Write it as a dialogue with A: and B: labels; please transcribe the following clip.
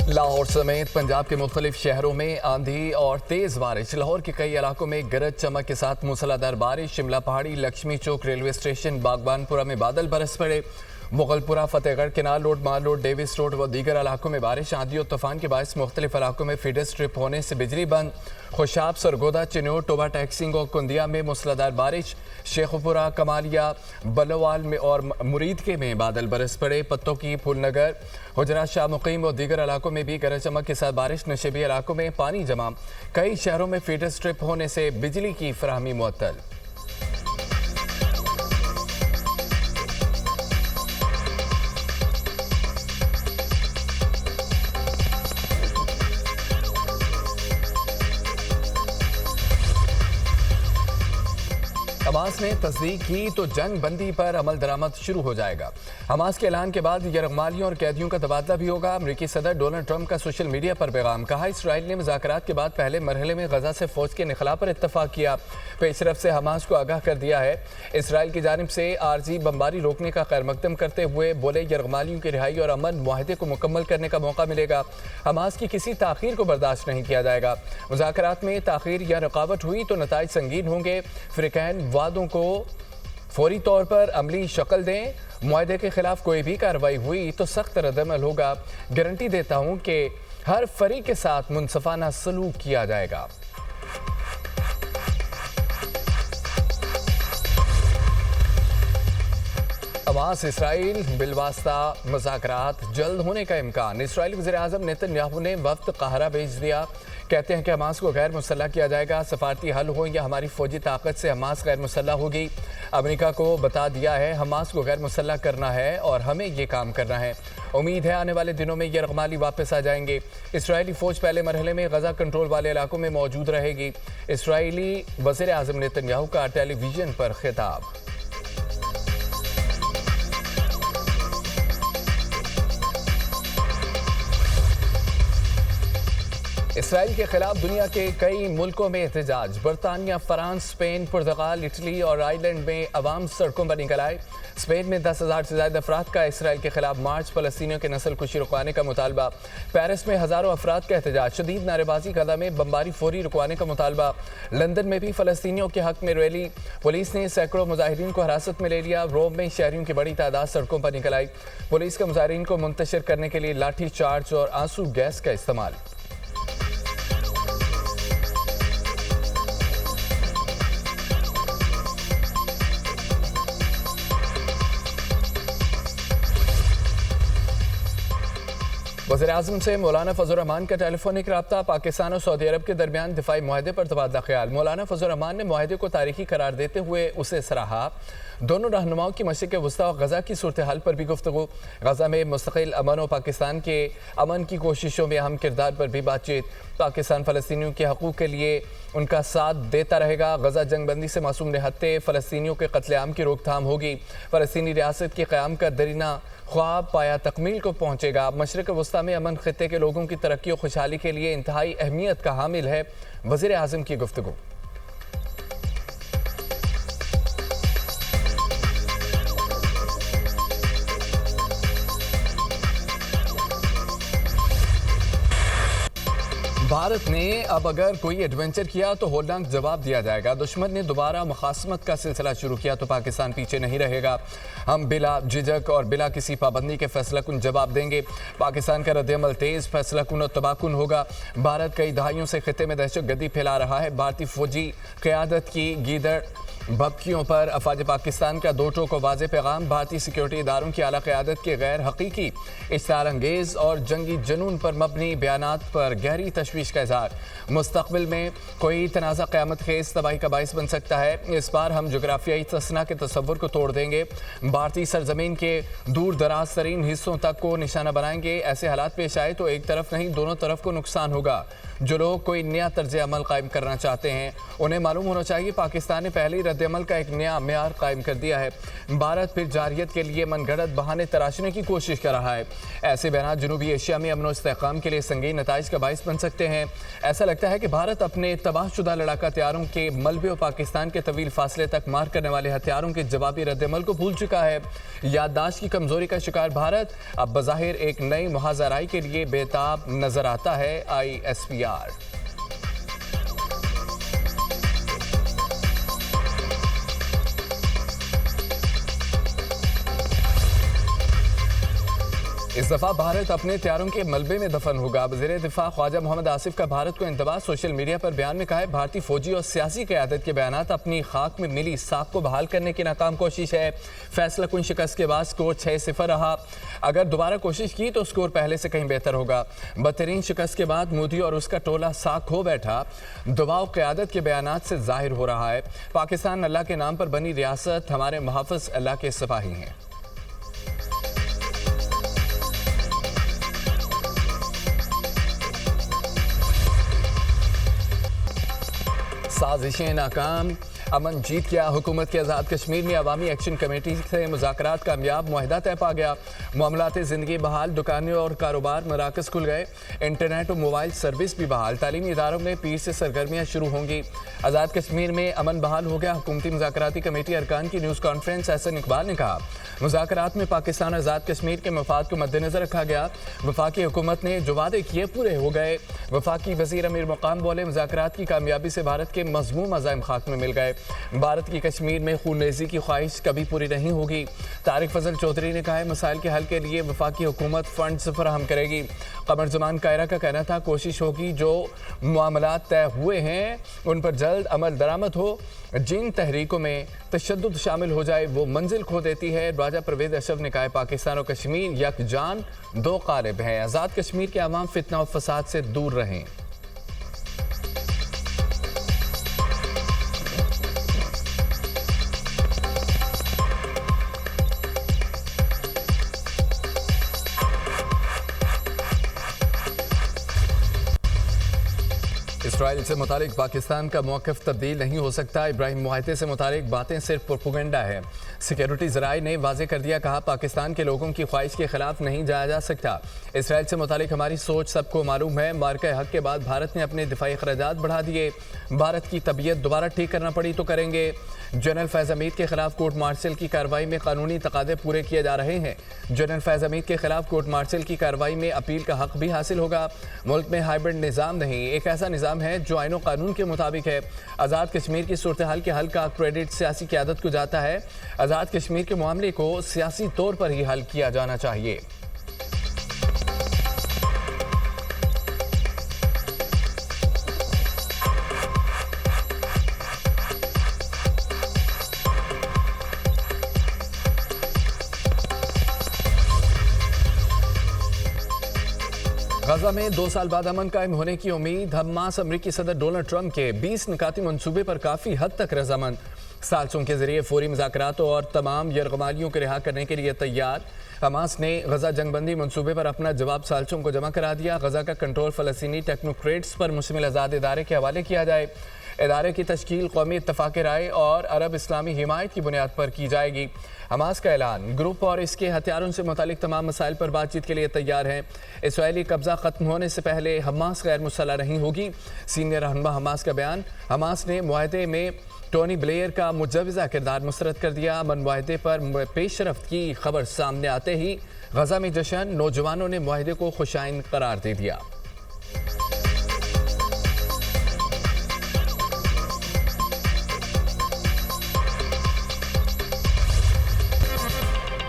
A: लाहौर समेत पंजाब के मुख्तलिफ शहरों में आंधी और तेज बारिश। लाहौर के कई इलाकों में गरज चमक के साथ मूसलाधार बारिश। शिमला पहाड़ी, लक्ष्मी चौक रेलवे स्टेशन, बागबानपुरा में बादल बरस पड़े। मुगलपुरा, फतेहगढ़, केनाल रोड, माल रोड, डेविस रोड व दीगर इलाकों में बारिश। आंधी और तूफान के बायस मुख्तलिफ इलाकों में फीडर स्ट्रिप होने से बिजली बंद। खुशाब, सरगोदा, चिन्नौर, टोबा टैक्सिंग और कुंदिया में मूसलाधार बारिश। शेखुपुरा, कमालिया, बलोवाल में और मुरीदके में बादल बरस पड़े। पत्तों की, फूलनगर, हुजरा, शाह मुकीम और दीगर इलाकों में भी गरज चमक के साथ बारिश। नशेबी इलाकों में पानी जमा। कई शहरों में फीडर स्ट्रिप होने से बिजली की फराहमी मुअत्तल। हमास ने तस्दीक की तो जंग बंदी पर अमल दरामद शुरू हो जाएगा। हमास के ऐलान के बाद यरगमालियों और कैदियों का तबादला भी होगा। अमरीकी सदर डोनाल्ड ट्रंप का सोशल मीडिया पर पैगाम। कहा, इसराइल ने मुज़ाकरात के बाद पहले मरहले में गजा से फौज के निखला पर इत्तफाक किया। पेशरफ से हमास को आगाह कर दिया है। इसराइल की जानिब से आर्जी बमबारी रोकने का खैर मकदम करते हुए बोले, यरगमालियों की रिहाई और अमन मुआहदे को मुकम्मल करने का मौका मिलेगा। हमास की किसी ताख़ीर को बर्दाश्त नहीं किया जाएगा। मुज़ाकरात में ताख़ीर या रुकावट हुई तो नताइज संगीन होंगे। फ़िरक़ैन वादों को फौरी तौर पर अमली शक्ल दें। मुआहदे के खिलाफ कोई भी कार्रवाई हुई तो सख्त रद्दअमल होगा। गारंटी देता हूं कि हर फरीक के साथ मुनसफाना सलूक किया जाएगा। हमास इसराइल बिलवास्ता मुज़ाकरात जल्द होने का इम्कान। इसराइली वज़ीर-ए-आज़म नेतन्याहू ने वफ़द काहिरा भेज दिया। कहते हैं कि हमास को गैर मुसल्लह किया जाएगा। सफारती हल हो या हमारी फौजी ताकत से हमास गैर मुसल्लह होगी। अमेरिका को बता दिया है हमास को गैर मुसल्लह करना है और हमें ये काम करना है। उम्मीद है आने वाले दिनों में यरगमाली वापस आ जाएंगे। इसराइली फ़ौज पहले मरहले में गजा कंट्रोल वाले इलाकों में मौजूद रहेगी। इसराइली वज़ीर-ए-आज़म नेतन्याहू का टेलीविज़न पर खिताब। इसराइल के खिलाफ दुनिया के कई मुल्कों में एहतजाज। बरतानिया, फ्रांस, स्पेन, पुर्तगाल, इटली और आयरलैंड में अवाम सड़कों पर निकल आए। स्पेन में 10,000 से ज़्यादा अफराद का इसराइल के खिलाफ मार्च। फ़लस्तीनियों के नस्ल कुशी रुकवाने का मुतालबा। पेरिस में हज़ारों अफराद का एहतजाज। शदीद नारेबाजी, गजा में बमबारी फौरी रुकवाने का मुतालबा। लंदन में भी फ़लस्तीनियों के हक में रैली। पुलिस ने सैकड़ों मुजाहिरीन को हिरासत में ले लिया। रोम में शहरियों की बड़ी तादाद सड़कों पर निकल आई। पुलिस का मुजाहिरीन को मुंतशिर करने के लिए लाठी चार्ज और आंसू गैस का इस्तेमाल। वज़ीर-ए-आज़म से मौलाना फजल रहमान का टेलीफोनिक रब्ता। पाकिस्तान और सऊदी अरब के दरमियान दिफाई मुआहदे पर तबादला ख्याल। मौलाना फजल रहमान ने मुआहदे को तारीखी करार देते हुए उसे सराहा। दोनों रहनुमाओं की मशरिक़ वस्ता और गजा की सूरत हाल पर भी गुफ्तगू। गजा में मुस्तकिल अमन और पाकिस्तान के अमन की कोशिशों में अहम किरदार पर भी बातचीत। पाकिस्तान फ़लस्तीनियों के हकूक़ के लिए उनका साथ देता रहेगा। गजा जंगबंदी से मासूम निहत्ते फ़लस्तीनियों के कत्लेआम की रोकथाम होगी। फ़लस्तीनी रियासत के क़याम का दरीना ख्वाब पाया तकमील को पहुँचेगा। मशरिक़ वस्ता में अमन ख़ित्ते के लोगों की तरक्की और खुशहाली के लिए इंतहाई अहमियत का हामिल है। वज़ीर-ए-आज़म की गुफ्तगू। भारत ने अब अगर कोई एडवेंचर किया तो होलनाक जवाब दिया जाएगा। दुश्मन ने दोबारा मुखासमत का सिलसिला शुरू किया तो पाकिस्तान पीछे नहीं रहेगा। हम बिला झिझक और बिला किसी पाबंदी के फैसलाकुन जवाब देंगे। पाकिस्तान का रद्दअमल तेज, फैसलाकुन और तबाकुन होगा। भारत कई दहाइयों से खित्ते में दहशतगर्दी फैला रहा है। भारतीय फौजी क़यादत की गीदड़ भपकियों पर अफवाज पाकिस्तान का दो टोक वाज़ेह पैगाम। भारतीय सिक्योरिटी इदारों की आला क़यादत के गैर हकीकी, इश्तिहार अंगेज़ और जंगी जुनून पर मबनी बयानात पर गहरी तशवीश का इज़हार। मुस्तक़बिल में कोई तनाज़ा क़यामत खेज़ तबाही का बाइस बन सकता है। इस बार हम जोग्राफियाई तसना के तसव्वुर को तोड़ देंगे। भारतीय सरजमीन के दूर दराज तरीन हिस्सों तक को निशाना बनाएंगे। ऐसे हालात पेश आए तो एक तरफ नहीं दोनों तरफ को नुकसान होगा। जो लोग कोई नया तर्ज अमल कायम करना चाहते हैं उन्हें मालूम होना चाहिए पाकिस्तान ने पहले ही रद्दमल का एक नया म्यार कायम कर दिया है। भारत फिर जारियत के लिए मनगढ़ंत बहाने तराशने की कोशिश कर रहा है। ऐसे बयान जनूबी एशिया में अमन और इस्तेहकाम के लिए संगीन नताइज का बाइस बन सकते हैं। ऐसा लगता है कि भारत अपने तबाहशुदा लड़ाका हथियारों के मलबे और पाकिस्तान के तवील फासले तक मार करने वाले हथियारों के जवाबी रद्दमल को भूल चुका है। याददाश्त की कमजोरी का शिकार भारत अब बज़ाहिर एक नई मुहाज़राई के लिए बेताब नजर आता है। ISPR इस दफा भारत अपने हथियारों के मलबे में दफन होगा। वज़ीर दिफा ख्वाजा मोहम्मद आसिफ का भारत को इंतबा सोशल मीडिया पर बयान में कहा है, भारतीय फौजी और सियासी क़यादत के बयानात अपनी खाक में मिली साख को बहाल करने की नाकाम कोशिश है। फैसला कुन शिकस्त के बाद स्कोर 6-0 रहा। अगर दोबारा कोशिश की तो स्कोर पहले से कहीं बेहतर होगा। बदतरीन शिकस्त के बाद मोदी और उसका टोला साख हो बैठा। दबाव क़यादत के बयानात से जाहिर हो रहा है। पाकिस्तान अल्लाह के नाम पर बनी रियासत, हमारे मुहाफ़िज़ अल्लाह के सिपाही हैं। साजिशें नाकाम, अमन जीत गया। हुकूमत के आज़ाद कश्मीर में अवामी एक्शन कमेटी से मुज़ाकरात कामयाब, मुआहदा तय पा गया। मामलात ज़िंदगी बहाल, दुकानें और कारोबार मराकज़ खुल गए। इंटरनेट और मोबाइल सर्विस भी बहाल। तालीमी इदारों में पीर से सरगर्मियाँ शुरू होंगी। आज़ाद कश्मीर में अमन बहाल हो गया। हुकूमती मुज़ाकराती कमेटी अरकान की न्यूज़ कॉन्फ्रेंस। एहसन इकबाल ने कहा, मुज़ाकरात में पाकिस्तान और आज़ाद कश्मीर के मफाद को मद्देनज़र रखा गया। वफाकी हुकूमत ने जो वादे किए पूरे हो गए। वफाकी वज़ीर अमीर मुकाम बोले, मुज़ाकरात की कामयाबी से भारत के मज़मूम अज़ाइम खाक में मिल गए। भारत की कश्मीर में खूनरेज़ी की ख्वाहिश कभी पूरी नहीं होगी। तारिक फजल चौधरी ने कहा है, मसाइल के हल के लिए वफाकी हुकूमत फंड्स फराहम करेगी। कमर जमान कायरा का कहना था, कोशिश होगी जो मामलात तय हुए हैं उन पर जल्द अमल दरामद हो। जिन तहरीकों में तशद्दुद शामिल हो जाए वो मंजिल खो देती है। राजा परवेज़ अशरफ ने कहा, पाकिस्तान और कश्मीर यकजान दो क़ालिब हैं। आज़ाद कश्मीर के अवाम फितना और फसाद से दूर रहें। इसराइल से मुतालिक पाकिस्तान का मौक़िफ़ तब्दील नहीं हो सकता। इब्राहिम मुआहिदे से मुतालिक बातें सिर्फ प्रोपेगेंडा है। सिक्योरिटी ज़राए ने वाज़े कर दिया, कहा पाकिस्तान के लोगों की ख्वाहिश के खिलाफ नहीं जाया जा सकता। इसराइल से मुतालिक हमारी सोच सबको मालूम है। मार्का हक के बाद भारत ने अपने दिफाई अखराजात बढ़ा दिए। भारत की तबीयत दोबारा ठीक करना पड़ी तो करेंगे। जनरल फैज़ हमीद के खिलाफ कोर्ट मार्शल की कार्रवाई में कानूनी तकादे पूरे किए जा रहे हैं। जनरल फैज़ हमीद के खिलाफ कोर्ट मार्शल की कार्रवाई में अपील का हक भी हासिल होगा। मुल्क में हाइब्रिड निज़ाम नहीं, एक ऐसा निज़ाम है जो आईन कानून के मुताबिक है। आज़ाद कश्मीर की सूरत हाल के हल का क्रेडिट सियासी क़यादत को जाता है। आज़ाद कश्मीर के मामले को सियासी तौर पर ही हल किया जाना चाहिए। गजा में 2 साल बाद अमन कायम होने की उम्मीद। हमास अमरीकी सदर डोनाल्ड ट्रंप के 20 निकाती मंसूबे पर काफ़ी हद तक रजामंद। साल्सों के जरिए फौरी मुज़ाकरात और तमाम यरगमालियों को रिहा करने के लिए तैयार। हमास ने गजा जंगबंदी मंसूबे पर अपना जवाब साल्सों को जमा करा दिया। गजा का कंट्रोल फ़लस्तीनी टेक्नोक्रेट्स पर मुश्तमिल आज़ाद इदारे के हवाले किया जाए। इदारे की तश्कील कौमी इत्तफ़ाक़ राय और अरब इस्लामी हिमायत की बुनियाद पर की जाएगी। हमास का ऐलान, ग्रुप और इसके हथियारों से मुतालिक तमाम मसाइल पर बातचीत के लिए तैयार है। इसराइली कब्ज़ा ख़त्म होने से पहले हमास गैर मुसल्लह नहीं होगी। सीनियर रहनुमा हमास का बयान। हमास ने मुआहदे में टोनी ब्लेयर का मुजवज़ा किरदार मुस्तरद कर दिया। अमन मुआहदे पर पेशरफ्त की खबर सामने आते ही गजा में जश्न, नौजवानों ने मुआहदे को खुशाइन करार दे दिया।